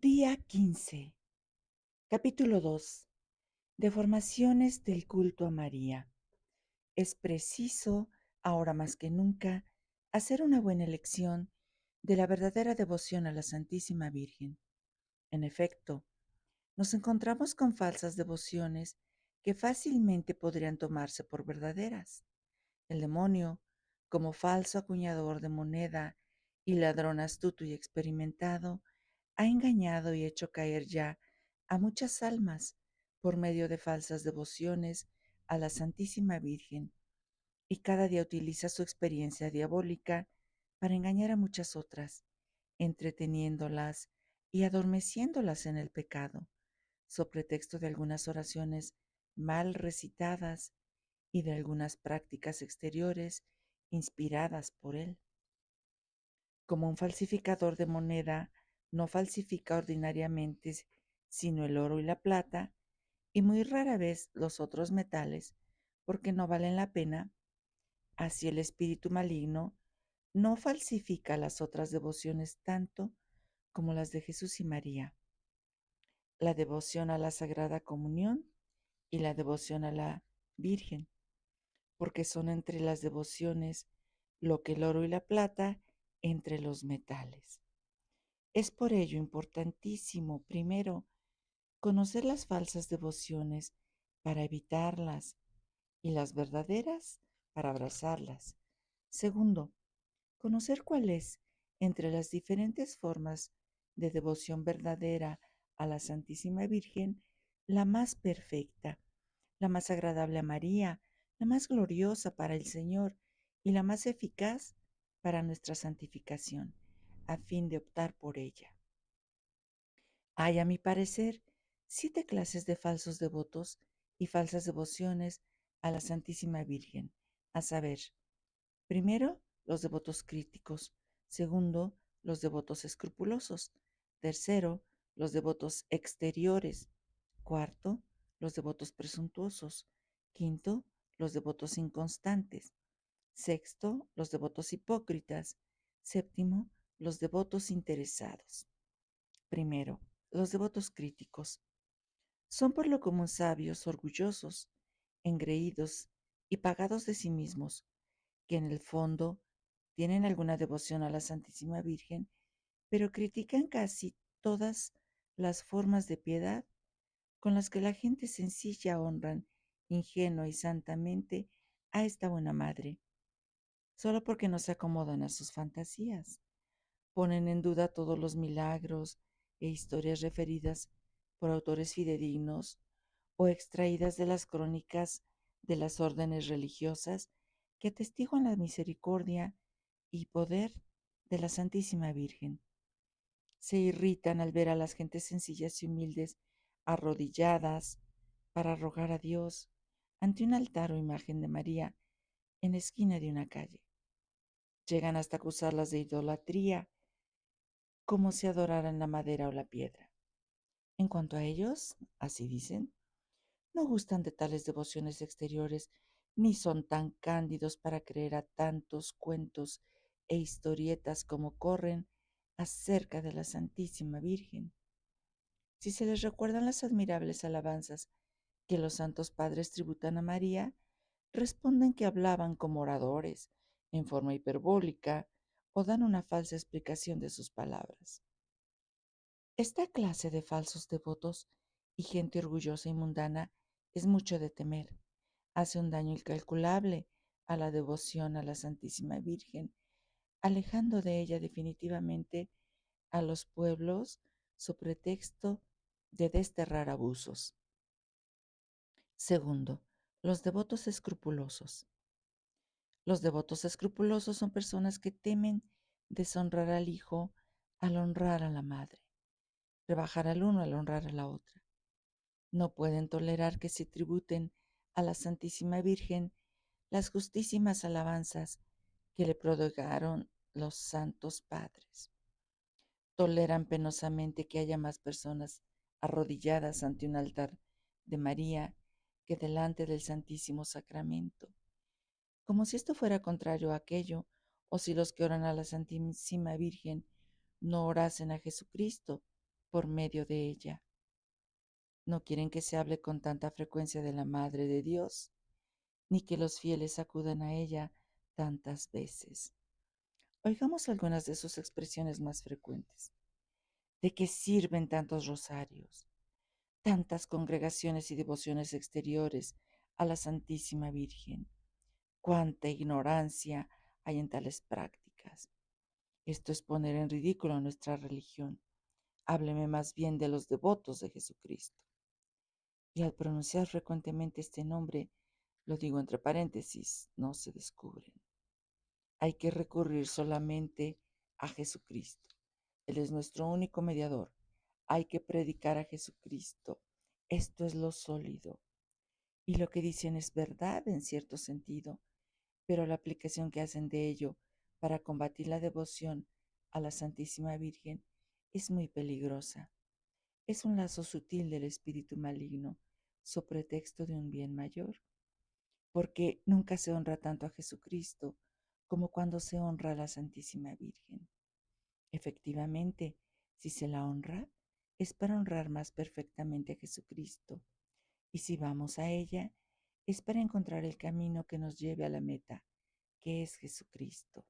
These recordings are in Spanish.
Día 15, capítulo 2. Deformaciones del culto a María. Es preciso, ahora más que nunca, hacer una buena elección de la verdadera devoción a la Santísima Virgen. En efecto, nos encontramos con falsas devociones que fácilmente podrían tomarse por verdaderas. El demonio, como falso acuñador de moneda y ladrón astuto y experimentado, ha engañado y hecho caer ya a muchas almas por medio de falsas devociones a la Santísima Virgen, y cada día utiliza su experiencia diabólica para engañar a muchas otras, entreteniéndolas y adormeciéndolas en el pecado, so pretexto de algunas oraciones mal recitadas y de algunas prácticas exteriores inspiradas por él. Como un falsificador de moneda no falsifica ordinariamente sino el oro y la plata, y muy rara vez los otros metales, porque no valen la pena, así el espíritu maligno no falsifica las otras devociones tanto como las de Jesús y María, la devoción a la Sagrada Comunión y la devoción a la Virgen, porque son entre las devociones lo que el oro y la plata entre los metales. Es por ello importantísimo, primero, conocer las falsas devociones para evitarlas y las verdaderas para abrazarlas. Segundo, conocer cuál es, entre las diferentes formas de devoción verdadera a la Santísima Virgen, la más perfecta, la más agradable a María, la más gloriosa para el Señor y la más eficaz para nuestra santificación, a fin de optar por ella. Hay, a mi parecer, 7 clases de falsos devotos y falsas devociones a la Santísima Virgen, a saber, primero, los devotos críticos; segundo, los devotos escrupulosos; tercero, los devotos exteriores; cuarto, los devotos presuntuosos; quinto, los devotos inconstantes; sexto, los devotos hipócritas; séptimo, los devotos interesados. Primero, los devotos críticos. Son por lo común sabios, orgullosos, engreídos y pagados de sí mismos, que en el fondo tienen alguna devoción a la Santísima Virgen, pero critican casi todas las formas de piedad con las que la gente sencilla honran ingenua y santamente a esta buena madre, solo porque no se acomodan a sus fantasías. Ponen en duda todos los milagros e historias referidas por autores fidedignos o extraídas de las crónicas de las órdenes religiosas que atestiguan la misericordia y poder de la Santísima Virgen. Se irritan al ver a las gentes sencillas y humildes arrodilladas para rogar a Dios ante un altar o imagen de María en la esquina de una calle. Llegan hasta acusarlas de idolatría, como si adoraran la madera o la piedra. En cuanto a ellos, así dicen, no gustan de tales devociones exteriores, ni son tan cándidos para creer a tantos cuentos e historietas como corren acerca de la Santísima Virgen. Si se les recuerdan las admirables alabanzas que los santos padres tributan a María, responden que hablaban como oradores, en forma hiperbólica, o dan una falsa explicación de sus palabras. Esta clase de falsos devotos y gente orgullosa y mundana es mucho de temer. Hace un daño incalculable a la devoción a la Santísima Virgen, alejando de ella definitivamente a los pueblos su pretexto de desterrar abusos. Segundo, los devotos escrupulosos. Los devotos escrupulosos son personas que temen deshonrar al hijo al honrar a la madre, rebajar al uno al honrar a la otra. No pueden tolerar que se tributen a la Santísima Virgen las justísimas alabanzas que le prodigaron los santos padres. Toleran penosamente que haya más personas arrodilladas ante un altar de María que delante del Santísimo Sacramento, como si esto fuera contrario a aquello, o si los que oran a la Santísima Virgen no orasen a Jesucristo, por medio de ella. No quieren que se hable con tanta frecuencia de la Madre de Dios, ni que los fieles acudan a ella tantas veces. Oigamos algunas de sus expresiones más frecuentes. ¿De qué sirven tantos rosarios, tantas congregaciones y devociones exteriores a la Santísima Virgen? Cuánta ignorancia hay en tales prácticas. Esto es poner en ridículo nuestra religión. Hábleme más bien de los devotos de Jesucristo. Y al pronunciar frecuentemente este nombre, lo digo entre paréntesis, no se descubren. Hay que recurrir solamente a Jesucristo. Él es nuestro único mediador. Hay que predicar a Jesucristo. Esto es lo sólido. Y lo que dicen es verdad en cierto sentido, pero la aplicación que hacen de ello para combatir la devoción a la Santísima Virgen es muy peligrosa. Es un lazo sutil del espíritu maligno, so pretexto de un bien mayor, porque nunca se honra tanto a Jesucristo como cuando se honra a la Santísima Virgen. Efectivamente, si se la honra, es para honrar más perfectamente a Jesucristo, y si vamos a ella, es para encontrar el camino que nos lleve a la meta, que es Jesucristo.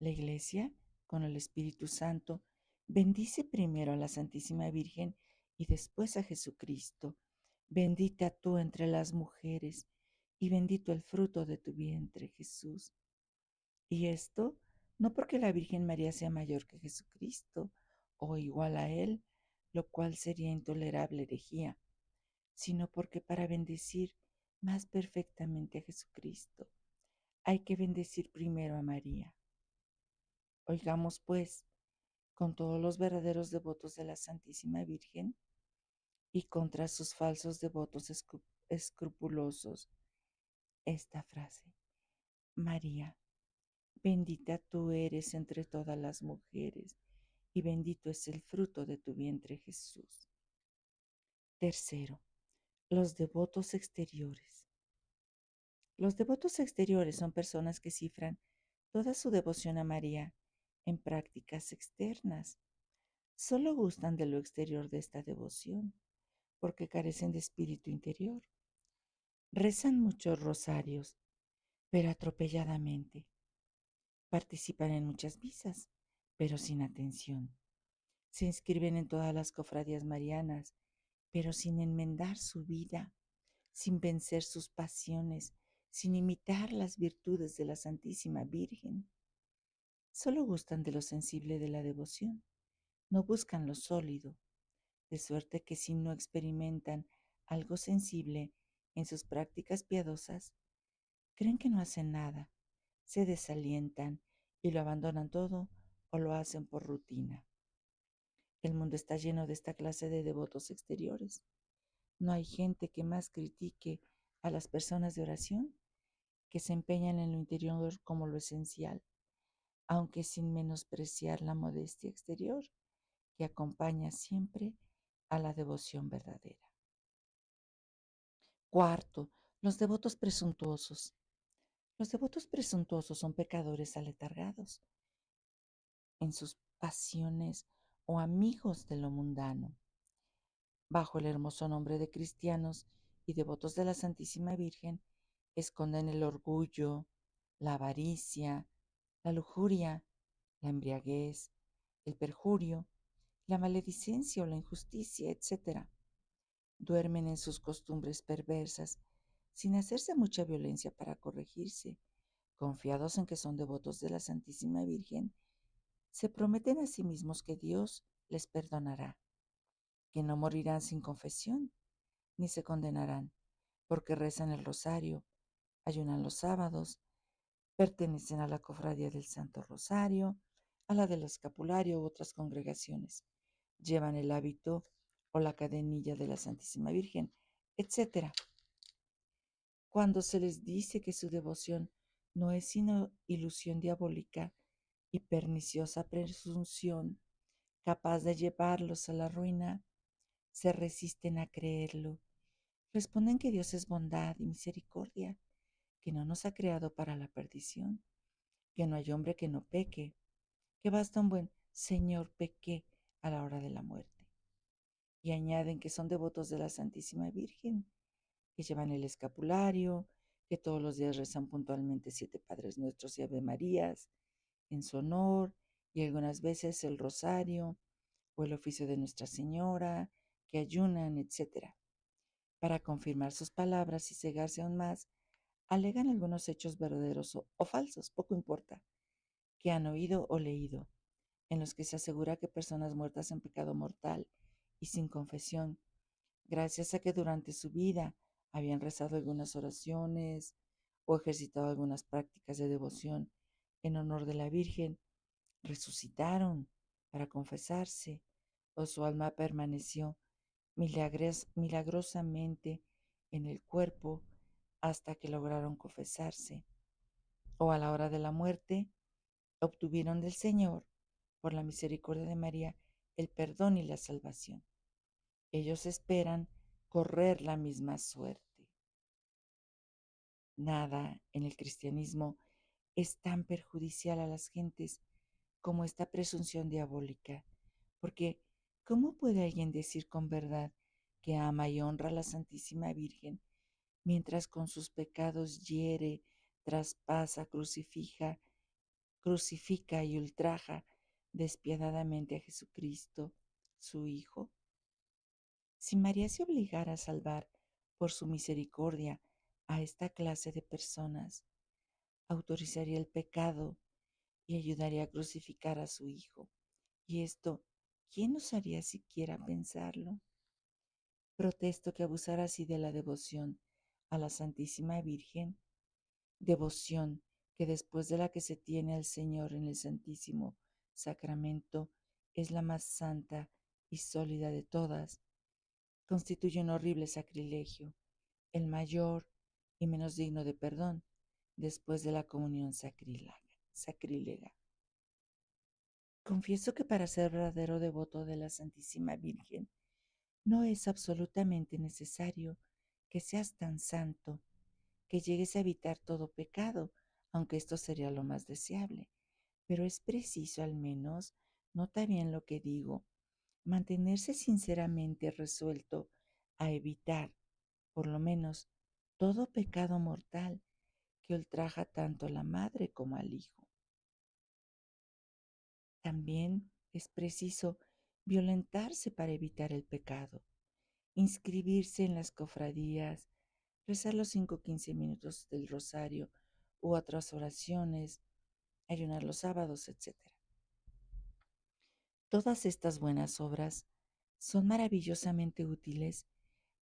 La Iglesia, con el Espíritu Santo, bendice primero a la Santísima Virgen y después a Jesucristo. Bendita tú entre las mujeres, y bendito el fruto de tu vientre, Jesús. Y esto no porque la Virgen María sea mayor que Jesucristo o igual a Él, lo cual sería intolerable herejía, sino porque para bendecir más perfectamente a Jesucristo hay que bendecir primero a María. Oigamos, pues, con todos los verdaderos devotos de la Santísima Virgen y contra sus falsos devotos escrupulosos, esta frase: María, bendita tú eres entre todas las mujeres, y bendito es el fruto de tu vientre, Jesús. Tercero, los devotos exteriores. Los devotos exteriores son personas que cifran toda su devoción a María en prácticas externas. Solo gustan de lo exterior de esta devoción, porque carecen de espíritu interior. Rezan muchos rosarios, pero atropelladamente. Participan en muchas misas, pero sin atención. Se inscriben en todas las cofradías marianas, pero sin enmendar su vida, sin vencer sus pasiones, sin imitar las virtudes de la Santísima Virgen. Solo gustan de lo sensible de la devoción, no buscan lo sólido, de suerte que si no experimentan algo sensible en sus prácticas piadosas, creen que no hacen nada, se desalientan y lo abandonan todo o lo hacen por rutina. El mundo está lleno de esta clase de devotos exteriores. No hay gente que más critique a las personas de oración que se empeñan en lo interior como lo esencial, aunque sin menospreciar la modestia exterior que acompaña siempre a la devoción verdadera. Cuarto, los devotos presuntuosos. Los devotos presuntuosos son pecadores aletargados en sus pasiones o amigos de lo mundano. Bajo el hermoso nombre de cristianos y devotos de la Santísima Virgen, esconden el orgullo, la avaricia, la lujuria, la embriaguez, el perjurio, la maledicencia o la injusticia, etc. Duermen en sus costumbres perversas, sin hacerse mucha violencia para corregirse, confiados en que son devotos de la Santísima Virgen, se prometen a sí mismos que Dios les perdonará, que no morirán sin confesión, ni se condenarán, porque rezan el rosario, ayunan los sábados, pertenecen a la cofradía del Santo Rosario, a la del escapulario u otras congregaciones, llevan el hábito o la cadenilla de la Santísima Virgen, etc. Cuando se les dice que su devoción no es sino ilusión diabólica y perniciosa presunción capaz de llevarlos a la ruina, se resisten a creerlo. Responden que Dios es bondad y misericordia, que no nos ha creado para la perdición, que no hay hombre que no peque, que basta un buen Señor pequé a la hora de la muerte. Y añaden que son devotos de la Santísima Virgen, que llevan el escapulario, que todos los días rezan puntualmente 7 Padres Nuestros y Ave Marías en su honor, y algunas veces el rosario o el oficio de Nuestra Señora, que ayunan, etcétera. Para confirmar sus palabras y cegarse aún más, alegan algunos hechos verdaderos o falsos, poco importa, que han oído o leído, en los que se asegura que personas muertas en pecado mortal y sin confesión, gracias a que durante su vida habían rezado algunas oraciones o ejercitado algunas prácticas de devoción en honor de la Virgen, resucitaron para confesarse, o su alma permaneció milagrosamente en el cuerpo hasta que lograron confesarse, o a la hora de la muerte obtuvieron del Señor, por la misericordia de María, el perdón y la salvación. Ellos esperan correr la misma suerte. Nada en el cristianismo es tan perjudicial a las gentes como esta presunción diabólica, porque ¿cómo puede alguien decir con verdad que ama y honra a la Santísima Virgen mientras con sus pecados hiere, traspasa, crucifica y ultraja despiadadamente a Jesucristo, su Hijo? Si María se obligara a salvar por su misericordia a esta clase de personas, autorizaría el pecado y ayudaría a crucificar a su Hijo. Y esto, ¿quién osaría siquiera pensarlo? Protesto que abusar así de la devoción a la Santísima Virgen, devoción que después de la que se tiene al Señor en el Santísimo Sacramento es la más santa y sólida de todas, constituye un horrible sacrilegio, el mayor y menos digno de perdón después de la comunión sacrílega. Confieso que para ser verdadero devoto de la Santísima Virgen no es absolutamente necesario que seas tan santo, que llegues a evitar todo pecado, aunque esto sería lo más deseable, pero es preciso al menos, nota bien lo que digo, mantenerse sinceramente resuelto a evitar, por lo menos, todo pecado mortal que ultraja tanto a la madre como al hijo. También es preciso violentarse para evitar el pecado, inscribirse en las cofradías, rezar los 5 o 15 minutos del rosario u otras oraciones, ayunar los sábados, etc. Todas estas buenas obras son maravillosamente útiles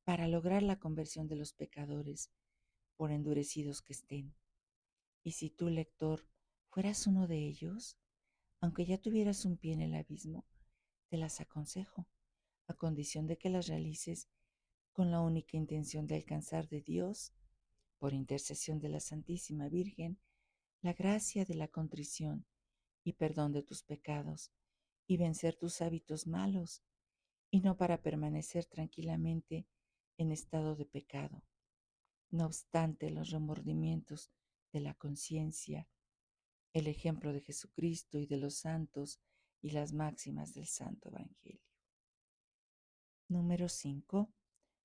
para lograr la conversión de los pecadores, por endurecidos que estén. Y si tú, lector, fueras uno de ellos, aunque ya tuvieras un pie en el abismo, te las aconsejo, a condición de que las realices con la única intención de alcanzar de Dios, por intercesión de la Santísima Virgen, la gracia de la contrición y perdón de tus pecados, y vencer tus hábitos malos, y no para permanecer tranquilamente en estado de pecado. No obstante los remordimientos de la conciencia, el ejemplo de Jesucristo y de los santos y las máximas del Santo Evangelio. Número 5.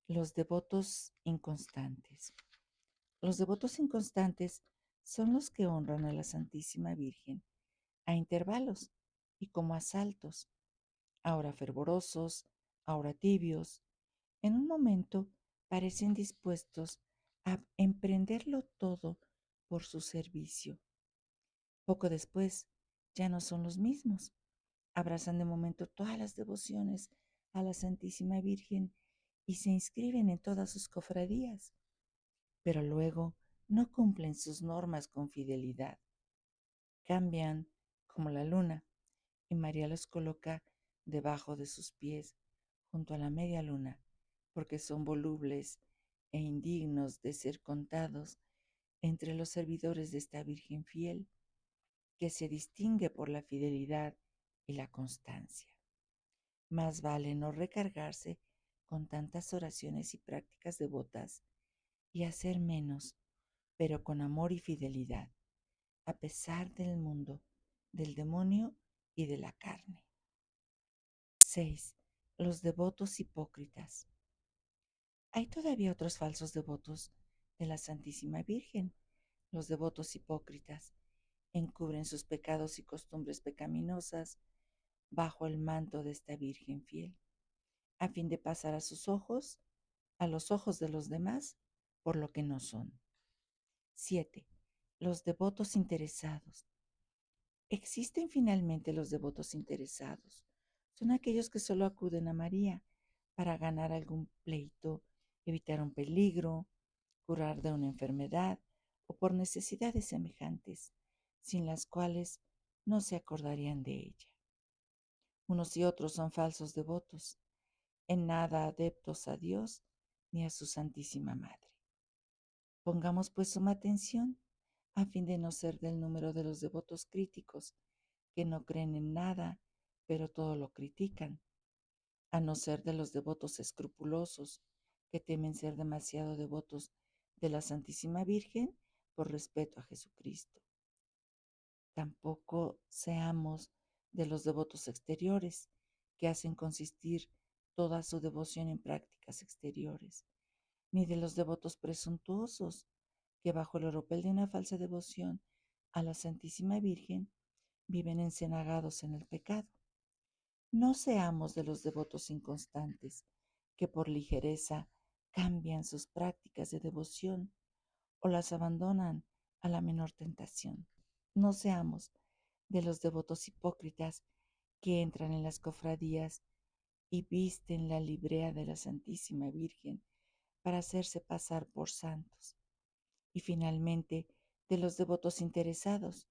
Los devotos inconstantes. Los devotos inconstantes son los que honran a la Santísima Virgen a intervalos y como asaltos, ahora fervorosos, ahora tibios. En un momento parecen dispuestos a emprenderlo todo por su servicio. Poco después ya no son los mismos. Abrazan de momento todas las devociones a la Santísima Virgen y se inscriben en todas sus cofradías, pero luego no cumplen sus normas con fidelidad. Cambian como la luna y María los coloca debajo de sus pies junto a la media luna, porque son volubles e indignos de ser contados entre los servidores de esta Virgen fiel, que se distingue por la fidelidad y la constancia. Más vale no recargarse con tantas oraciones y prácticas devotas y hacer menos, pero con amor y fidelidad, a pesar del mundo, del demonio y de la carne. 6. Los devotos hipócritas. Hay todavía otros falsos devotos de la Santísima Virgen. Los devotos hipócritas encubren sus pecados y costumbres pecaminosas bajo el manto de esta Virgen fiel, a fin de pasar a los ojos de los demás, por lo que no son. 7. Los devotos interesados. Existen finalmente los devotos interesados. Son aquellos que solo acuden a María para ganar algún pleito, evitar un peligro, curar de una enfermedad o por necesidades semejantes, sin las cuales no se acordarían de ella. Unos y otros son falsos devotos, en nada adeptos a Dios ni a su Santísima Madre. Pongamos pues suma atención a fin de no ser del número de los devotos críticos, que no creen en nada, pero todo lo critican, a no ser de los devotos escrupulosos, que temen ser demasiado devotos de la Santísima Virgen por respeto a Jesucristo. Tampoco seamos de los devotos exteriores, que hacen consistir toda su devoción en prácticas exteriores, ni de los devotos presuntuosos, que bajo el oropel de una falsa devoción a la Santísima Virgen viven encenagados en el pecado. No seamos de los devotos inconstantes, que por ligereza cambian sus prácticas de devoción o las abandonan a la menor tentación. No seamos de los devotos hipócritas que entran en las cofradías y visten la librea de la Santísima Virgen para hacerse pasar por santos. Y finalmente, de los devotos interesados,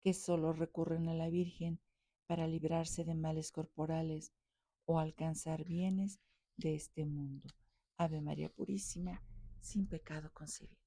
que solo recurren a la Virgen para librarse de males corporales o alcanzar bienes de este mundo. Ave María Purísima, sin pecado concebida.